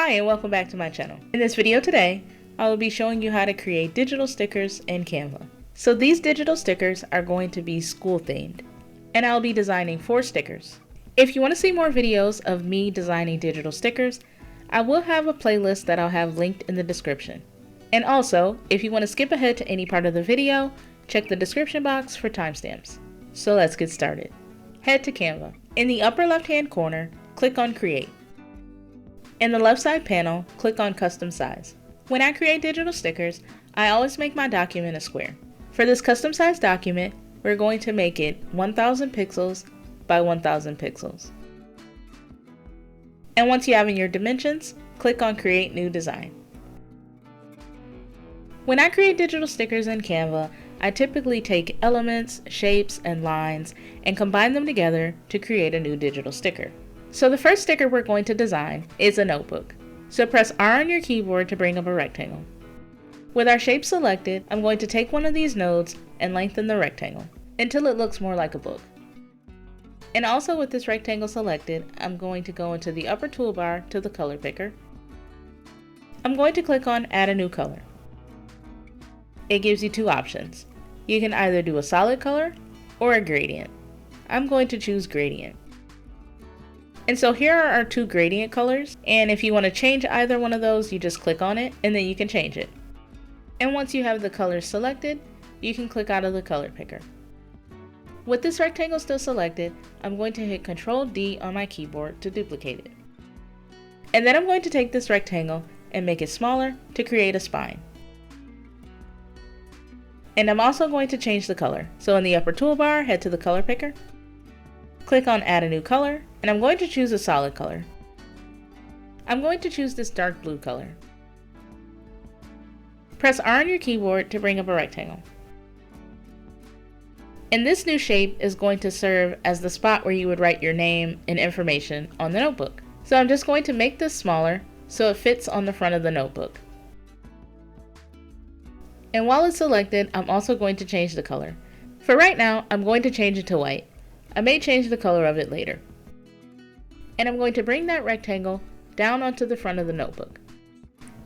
Hi and welcome back to my channel. In this video today, I will be showing you how to create digital stickers in Canva. So these digital stickers are going to be school themed, and I'll be designing 4 stickers. If you want to see more videos of me designing digital stickers, I will have a playlist that I'll have linked in the description. And also, if you want to skip ahead to any part of the video, check the description box for timestamps. So let's get started. Head to Canva. In the upper left hand corner, click on Create. In the left side panel, click on Custom Size. When I create digital stickers, I always make my document a square. For this custom size document, we're going to make it 1000 pixels by 1000 pixels. And once you have in your dimensions, click on Create New Design. When I create digital stickers in Canva, I typically take elements, shapes, and lines and combine them together to create a new digital sticker. So the first sticker we're going to design is a notebook. So press R on your keyboard to bring up a rectangle. With our shape selected, I'm going to take one of these nodes and lengthen the rectangle until it looks more like a book. And also with this rectangle selected, I'm going to go into the upper toolbar to the color picker. I'm going to click on Add a New Color. It gives you 2 options. You can either do a solid color or a gradient. I'm going to choose gradient. And so here are our 2 gradient colors, and if you want to change either one of those, you just click on it and then you can change it. And once you have the colors selected, you can click out of the color picker. With this rectangle still selected, I'm going to hit Ctrl D on my keyboard to duplicate it. And then I'm going to take this rectangle and make it smaller to create a spine. And I'm also going to change the color. So in the upper toolbar, head to the color picker, click on Add a New Color, and I'm going to choose a solid color. I'm going to choose this dark blue color. Press R on your keyboard to bring up a rectangle. And this new shape is going to serve as the spot where you would write your name and information on the notebook. So I'm just going to make this smaller so it fits on the front of the notebook. And while it's selected, I'm also going to change the color. For right now, I'm going to change it to white. I may change the color of it later. And I'm going to bring that rectangle down onto the front of the notebook.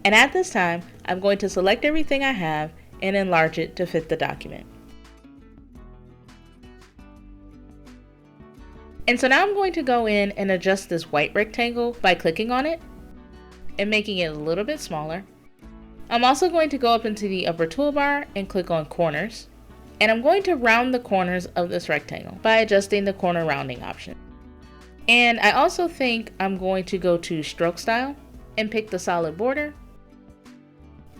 And at this time, I'm going to select everything I have and enlarge it to fit the document. And so now I'm going to go in and adjust this white rectangle by clicking on it and making it a little bit smaller. I'm also going to go up into the upper toolbar and click on Corners. And I'm going to round the corners of this rectangle by adjusting the corner rounding option. And I also think I'm going to go to Stroke Style and pick the solid border.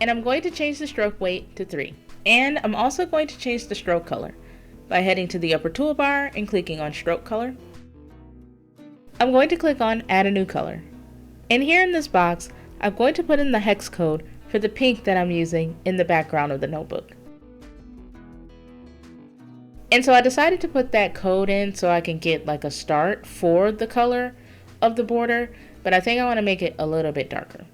And I'm going to change the stroke weight to 3. And I'm also going to change the stroke color by heading to the upper toolbar and clicking on Stroke Color. I'm going to click on Add a New Color. And here in this box, I'm going to put in the hex code for the pink that I'm using in the background of the notebook. And so I decided to put that code in so I can get like a start for the color of the border, but I think I want to make it a little bit darker.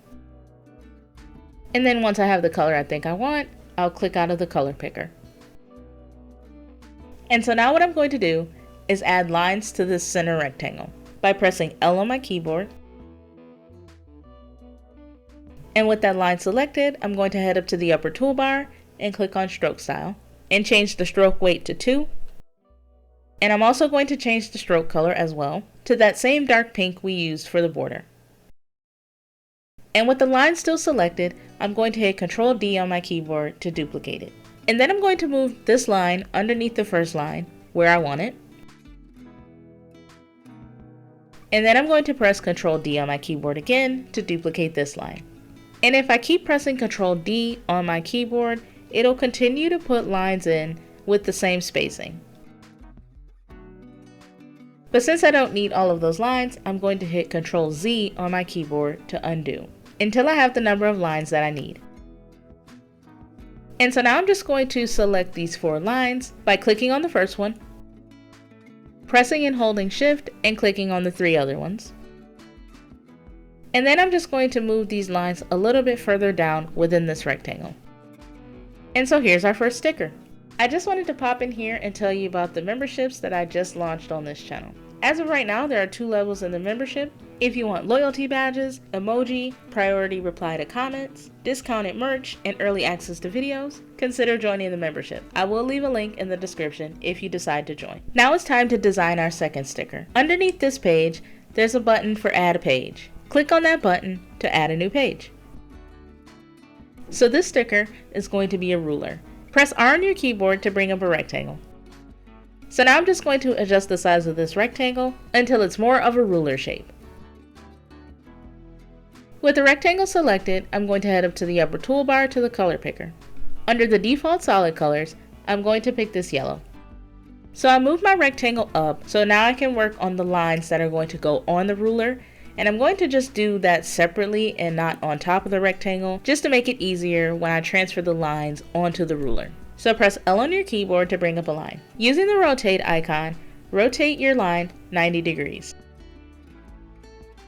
And then once I have the color I think I want, I'll click out of the color picker. And so now what I'm going to do is add lines to this center rectangle by pressing L on my keyboard. And with that line selected, I'm going to head up to the upper toolbar and click on Stroke Style and change the stroke weight to 2. And I'm also going to change the stroke color as well to that same dark pink we used for the border. And with the line still selected, I'm going to hit Ctrl D on my keyboard to duplicate it. And then I'm going to move this line underneath the first line where I want it. And then I'm going to press Ctrl D on my keyboard again to duplicate this line. And if I keep pressing Ctrl D on my keyboard, it'll continue to put lines in with the same spacing. But since I don't need all of those lines, I'm going to hit Ctrl Z on my keyboard to undo until I have the number of lines that I need. And so now I'm just going to select these 4 lines by clicking on the first one, pressing and holding Shift and clicking on the 3 other ones. And then I'm just going to move these lines a little bit further down within this rectangle. And so here's our first sticker. I just wanted to pop in here and tell you about the memberships that I just launched on this channel. As of right now, there are 2 levels in the membership. If you want loyalty badges, emoji, priority reply to comments, discounted merch, and early access to videos, consider joining the membership. I will leave a link in the description if you decide to join. Now it's time to design our second sticker. Underneath this page, there's a button for Add a Page. Click on that button to add a new page. So this sticker is going to be a ruler. Press R on your keyboard to bring up a rectangle. So now I'm just going to adjust the size of this rectangle until it's more of a ruler shape. With the rectangle selected, I'm going to head up to the upper toolbar to the color picker. Under the default solid colors, I'm going to pick this yellow. So I move my rectangle up, so now I can work on the lines that are going to go on the ruler, and I'm going to just do that separately and not on top of the rectangle, just to make it easier when I transfer the lines onto the ruler. So press L on your keyboard to bring up a line. Using the rotate icon, rotate your line 90 degrees.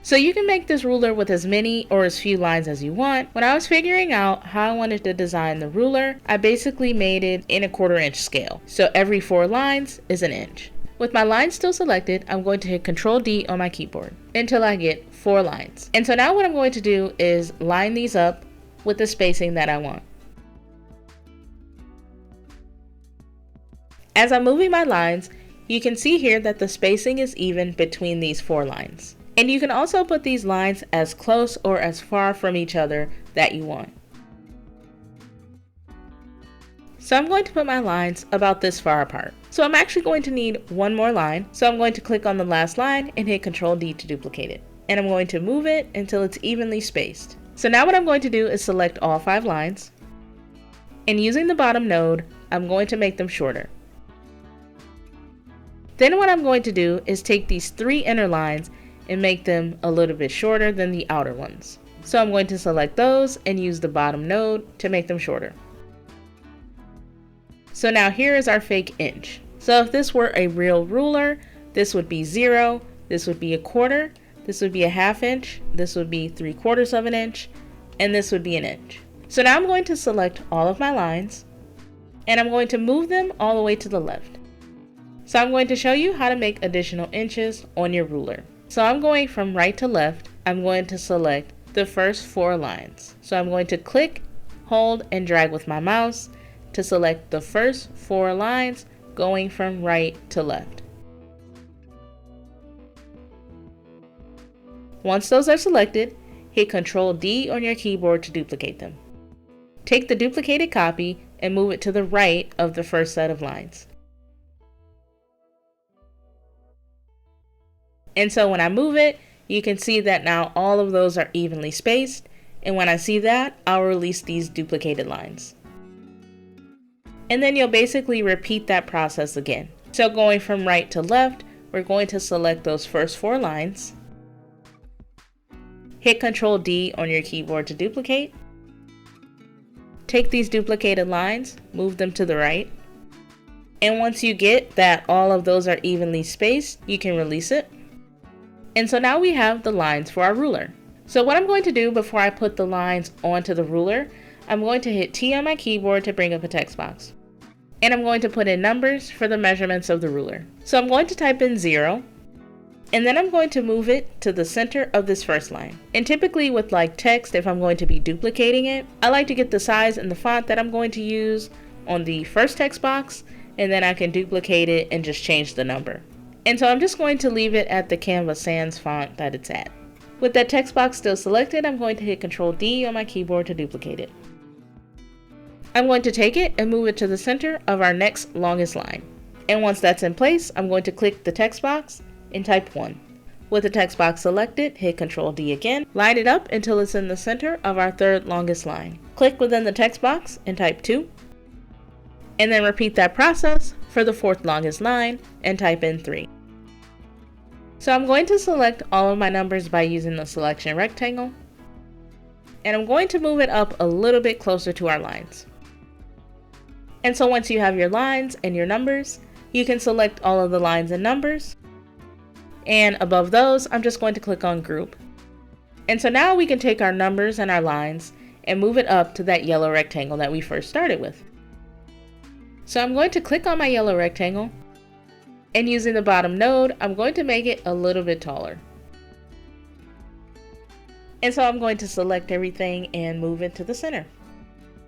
So you can make this ruler with as many or as few lines as you want. When I was figuring out how I wanted to design the ruler, I basically made it in a 1/4 inch scale. So every 4 lines is an inch. With my line still selected, I'm going to hit Ctrl D on my keyboard until I get 4 lines. And so now what I'm going to do is line these up with the spacing that I want. As I'm moving my lines, you can see here that the spacing is even between these 4 lines. And you can also put these lines as close or as far from each other that you want. So I'm going to put my lines about this far apart. So I'm actually going to need one more line. So I'm going to click on the last line and hit Ctrl D to duplicate it. And I'm going to move it until it's evenly spaced. So now what I'm going to do is select all 5 lines. And using the bottom node, I'm going to make them shorter. Then what I'm going to do is take these 3 inner lines and make them a little bit shorter than the outer ones. So I'm going to select those and use the bottom node to make them shorter. So now here is our fake inch. So if this were a real ruler, this would be 0, this would be a 1/4, this would be a 1/2 inch, this would be 3/4 of an inch, and this would be an inch. So now I'm going to select all of my lines, and I'm going to move them all the way to the left. So I'm going to show you how to make additional inches on your ruler. So I'm going from right to left. I'm going to select the first 4 lines. So I'm going to click, hold, and drag with my mouse to select the first 4 lines going from right to left. Once those are selected, hit Ctrl D on your keyboard to duplicate them. Take the duplicated copy and move it to the right of the first set of lines. And so when I move it, you can see that now all of those are evenly spaced. And when I see that, I'll release these duplicated lines. And then you'll basically repeat that process again. So going from right to left, we're going to select those first 4 lines. Hit Ctrl D on your keyboard to duplicate. Take these duplicated lines, move them to the right. And once you get that all of those are evenly spaced, you can release it. And so now we have the lines for our ruler. So what I'm going to do before I put the lines onto the ruler, I'm going to hit T on my keyboard to bring up a text box. And I'm going to put in numbers for the measurements of the ruler. So I'm going to type in 0, and then I'm going to move it to the center of this first line. And typically with like text, if I'm going to be duplicating it, I like to get the size and the font that I'm going to use on the first text box, and then I can duplicate it and just change the number. And so I'm just going to leave it at the Canva Sans font that it's at. With that text box still selected, I'm going to hit Ctrl D on my keyboard to duplicate it. I'm going to take it and move it to the center of our next longest line. And once that's in place, I'm going to click the text box and type 1. With the text box selected, hit Ctrl D again, line it up until it's in the center of our 3rd longest line. Click within the text box and type 2. And then repeat that process for the 4th longest line and type in 3. So I'm going to select all of my numbers by using the selection rectangle, and I'm going to move it up a little bit closer to our lines. And so once you have your lines and your numbers, you can select all of the lines and numbers, and above those I'm just going to click on group. And so now we can take our numbers and our lines and move it up to that yellow rectangle that we first started with. So I'm going to click on my yellow rectangle, and using the bottom node, I'm going to make it a little bit taller. And so I'm going to select everything and move it to the center.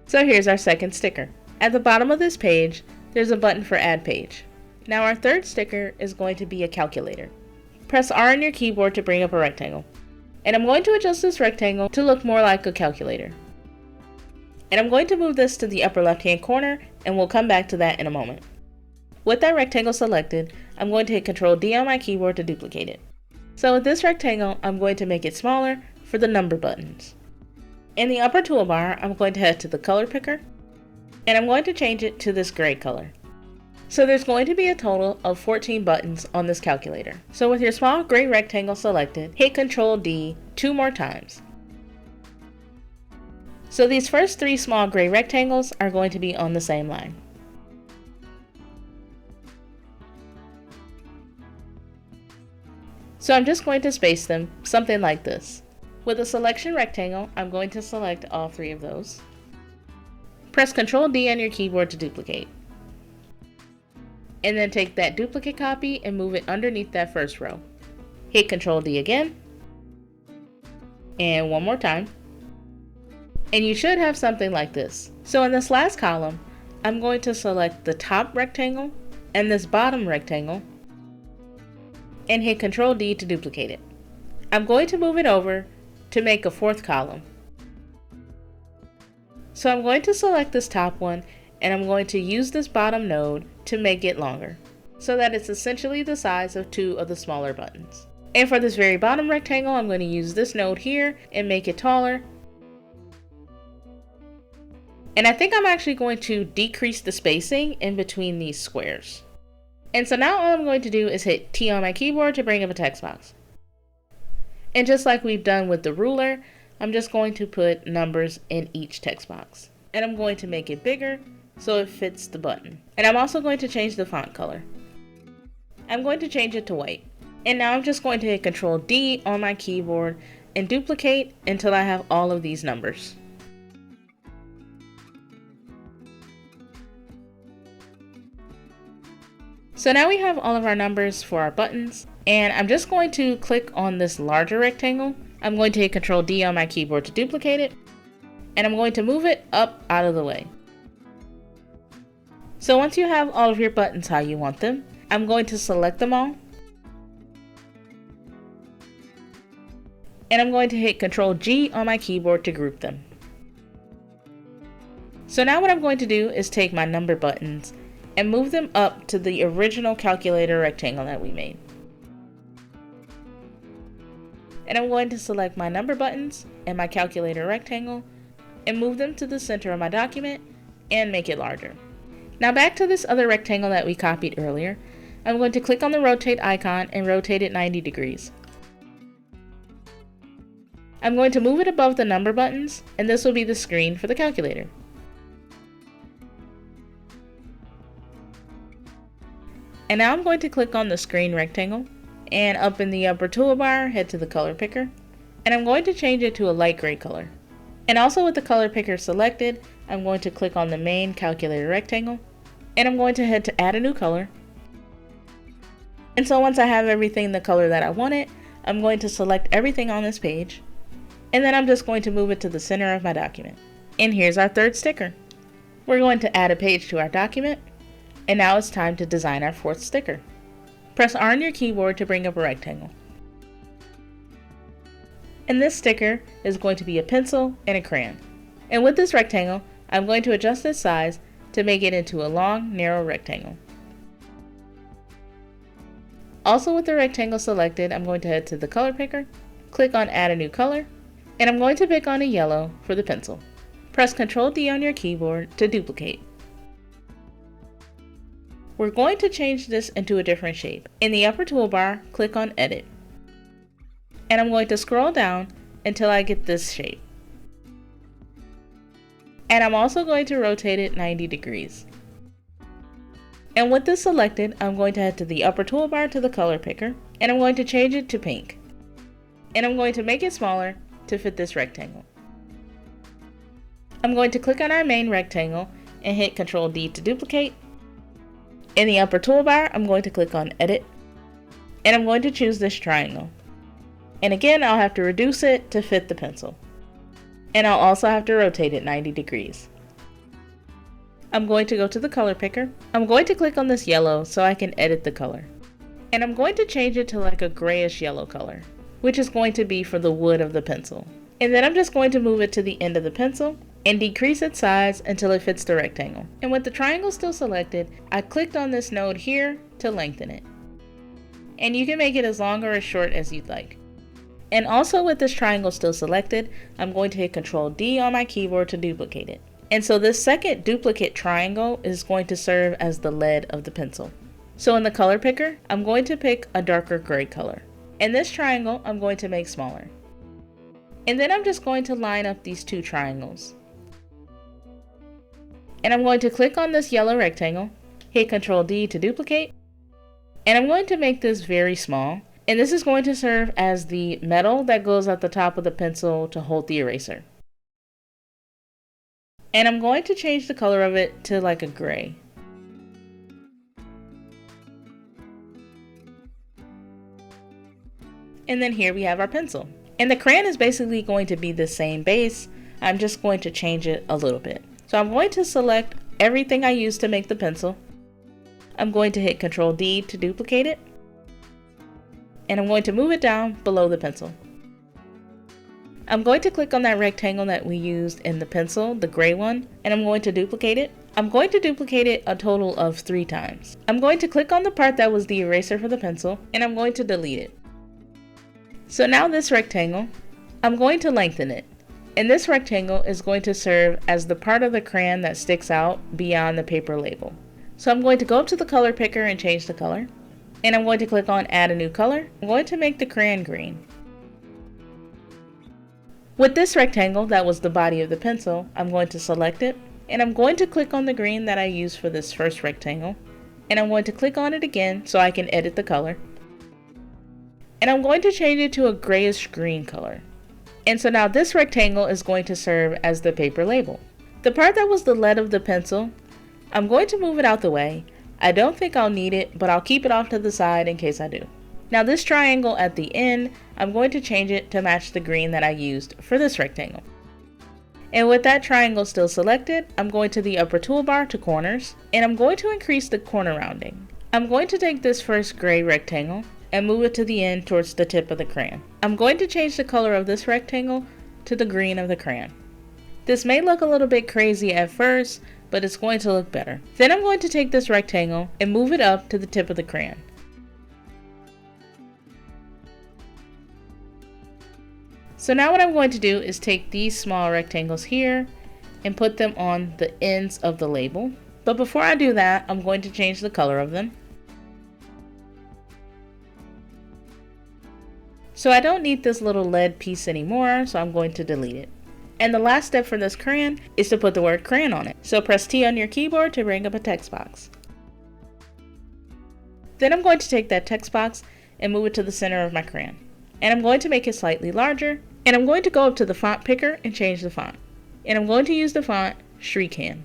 So here's our second sticker. At the bottom of this page, there's a button for Add Page. Now our third sticker is going to be a calculator. Press R on your keyboard to bring up a rectangle. And I'm going to adjust this rectangle to look more like a calculator. And I'm going to move this to the upper left-hand corner, and we'll come back to that in a moment. With that rectangle selected, I'm going to hit Ctrl D on my keyboard to duplicate it. So with this rectangle, I'm going to make it smaller for the number buttons. In the upper toolbar, I'm going to head to the color picker, and I'm going to change it to this gray color. So there's going to be a total of 14 buttons on this calculator. So with your small gray rectangle selected, hit Ctrl D 2 more times. So these first 3 small gray rectangles are going to be on the same line. So I'm just going to space them something like this. With a selection rectangle, I'm going to select all 3 of those. Press Ctrl D on your keyboard to duplicate. And then take that duplicate copy and move it underneath that first row. Hit Ctrl D again. And one more time. And you should have something like this. So in this last column, I'm going to select the top rectangle and this bottom rectangle and hit Ctrl D to duplicate it. I'm going to move it over to make a 4th column. So I'm going to select this top one, and I'm going to use this bottom node to make it longer, so that it's essentially the size of 2 of the smaller buttons. And for this very bottom rectangle, I'm going to use this node here and make it taller. And I think I'm actually going to decrease the spacing in between these squares. And so now all I'm going to do is hit T on my keyboard to bring up a text box. And just like we've done with the ruler, I'm just going to put numbers in each text box. And I'm going to make it bigger so it fits the button. And I'm also going to change the font color. I'm going to change it to white. And now I'm just going to hit Ctrl D on my keyboard and duplicate until I have all of these numbers. So now we have all of our numbers for our buttons, and I'm just going to click on this larger rectangle. I'm going to hit Ctrl D on my keyboard to duplicate it, and I'm going to move it up out of the way. So once you have all of your buttons how you want them, I'm going to select them all, and I'm going to hit Ctrl G on my keyboard to group them. So now what I'm going to do is take my number buttons and move them up to the original calculator rectangle that we made. And I'm going to select my number buttons and my calculator rectangle and move them to the center of my document and make it larger. Now back to this other rectangle that we copied earlier, I'm going to click on the rotate icon and rotate it 90 degrees. I'm going to move it above the number buttons, and this will be the screen for the calculator. And now I'm going to click on the screen rectangle, and up in the upper toolbar, head to the color picker, and I'm going to change it to a light gray color. And also with the color picker selected, I'm going to click on the main calculator rectangle, and I'm going to head to add a new color. And so once I have everything the color that I wanted, I'm going to select everything on this page, and then I'm just going to move it to the center of my document. And here's our third sticker. We're going to add a page to our document, and now it's time to design our 4th sticker. Press R on your keyboard to bring up a rectangle. And this sticker is going to be a pencil and a crayon. And with this rectangle, I'm going to adjust its size to make it into a long, narrow rectangle. Also with the rectangle selected, I'm going to head to the color picker, click on Add a New Color, and I'm going to pick on a yellow for the pencil. Press Ctrl D on your keyboard to duplicate. We're going to change this into a different shape. In the upper toolbar, click on Edit. And I'm going to scroll down until I get this shape. And I'm also going to rotate it 90 degrees. And with this selected, I'm going to head to the upper toolbar to the color picker, and I'm going to change it to pink. And I'm going to make it smaller to fit this rectangle. I'm going to click on our main rectangle and hit Ctrl D to duplicate. In the upper toolbar, I'm going to click on Edit, and I'm going to choose this triangle. And again, I'll have to reduce it to fit the pencil. And I'll also have to rotate it 90 degrees. I'm going to go to the color picker. I'm going to click on this yellow so I can edit the color. And I'm going to change it to like a grayish yellow color, which is going to be for the wood of the pencil. And then I'm just going to move it to the end of the pencil and decrease its size until it fits the rectangle. And with the triangle still selected, I clicked on this node here to lengthen it. And you can make it as long or as short as you'd like. And also with this triangle still selected, I'm going to hit Ctrl D on my keyboard to duplicate it. And so this second duplicate triangle is going to serve as the lead of the pencil. So in the color picker, I'm going to pick a darker gray color. And this triangle, I'm going to make smaller. And then I'm just going to line up these two triangles. And I'm going to click on this yellow rectangle, hit Ctrl D to duplicate. And I'm going to make this very small. And this is going to serve as the metal that goes at the top of the pencil to hold the eraser. And I'm going to change the color of it to like a gray. And then here we have our pencil. And the crayon is basically going to be the same base. I'm just going to change it a little bit. So I'm going to select everything I used to make the pencil. I'm going to hit Ctrl D to duplicate it. And I'm going to move it down below the pencil. I'm going to click on that rectangle that we used in the pencil, the gray one, and I'm going to duplicate it. I'm going to duplicate it a total of 3 times. I'm going to click on the part that was the eraser for the pencil, and I'm going to delete it. So now this rectangle, I'm going to lengthen it. And this rectangle is going to serve as the part of the crayon that sticks out beyond the paper label. So I'm going to go up to the color picker and change the color. And I'm going to click on add a new color. I'm going to make the crayon green. With this rectangle that was the body of the pencil, I'm going to select it. And I'm going to click on the green that I used for this first rectangle. And I'm going to click on it again so I can edit the color. And I'm going to change it to a grayish green color. And so now this rectangle is going to serve as the paper label. The part that was the lead of the pencil, I'm going to move it out the way. I don't think I'll need it, but I'll keep it off to the side in case I do. Now this triangle at the end, I'm going to change it to match the green that I used for this rectangle. And with that triangle still selected, I'm going to the upper toolbar to corners, and I'm going to increase the corner rounding. I'm going to take this first gray rectangle and move it to the end towards the tip of the crayon. I'm going to change the color of this rectangle to the green of the crayon. This may look a little bit crazy at first, but it's going to look better. Then I'm going to take this rectangle and move it up to the tip of the crayon. So now what I'm going to do is take these small rectangles here and put them on the ends of the label. But before I do that, I'm going to change the color of them. So I don't need this little lead piece anymore, so I'm going to delete it. And the last step for this crayon is to put the word crayon on it. So press T on your keyboard to bring up a text box. Then I'm going to take that text box and move it to the center of my crayon. And I'm going to make it slightly larger. And I'm going to go up to the font picker and change the font. And I'm going to use the font Shriekhand.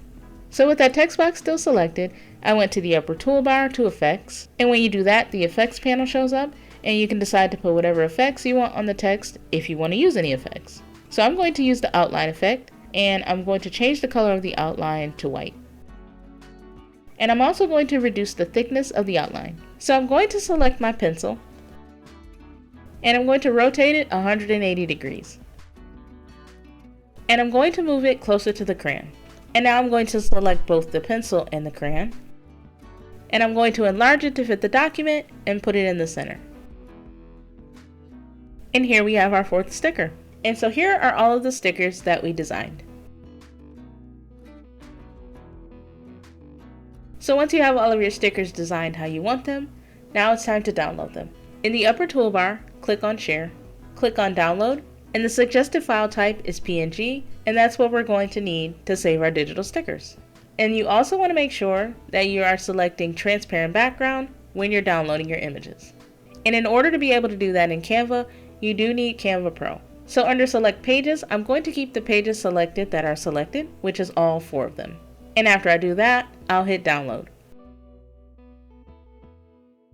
So with that text box still selected, I went to the upper toolbar to effects. And when you do that, the effects panel shows up. And you can decide to put whatever effects you want on the text if you want to use any effects. So I'm going to use the outline effect, and I'm going to change the color of the outline to white. And I'm also going to reduce the thickness of the outline. So I'm going to select my pencil, and I'm going to rotate it 180 degrees. And I'm going to move it closer to the crayon. And now I'm going to select both the pencil and the crayon. And I'm going to enlarge it to fit the document and put it in the center. And here we have our 4th sticker. And so here are all of the stickers that we designed. So once you have all of your stickers designed how you want them, now it's time to download them. In the upper toolbar, click on Share, click on Download, and the suggested file type is PNG, and that's what we're going to need to save our digital stickers. And you also want to make sure that you are selecting transparent background when you're downloading your images. And in order to be able to do that in Canva, you do need Canva Pro. So under Select Pages, I'm going to keep the pages selected that are selected, which is all 4 of them. And after I do that, I'll hit Download.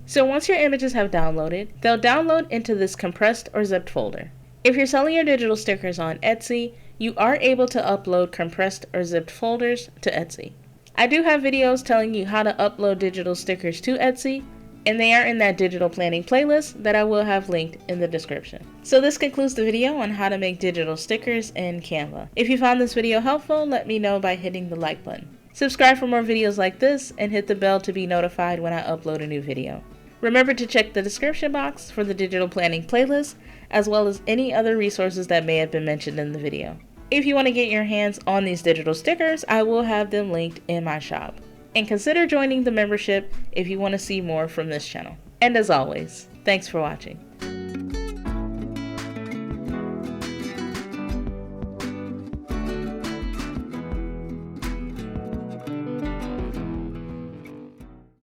So once your images have downloaded, they'll download into this compressed or zipped folder. If you're selling your digital stickers on Etsy, you are able to upload compressed or zipped folders to Etsy. I do have videos telling you how to upload digital stickers to Etsy, and they are in that digital planning playlist that I will have linked in the description. So this concludes the video on how to make digital stickers in Canva. If you found this video helpful, let me know by hitting the like button. Subscribe for more videos like this and hit the bell to be notified when I upload a new video. Remember to check the description box for the digital planning playlist, as well as any other resources that may have been mentioned in the video. If you want to get your hands on these digital stickers, I will have them linked in my shop. And consider joining the membership if you want to see more from this channel. And as always, thanks for watching.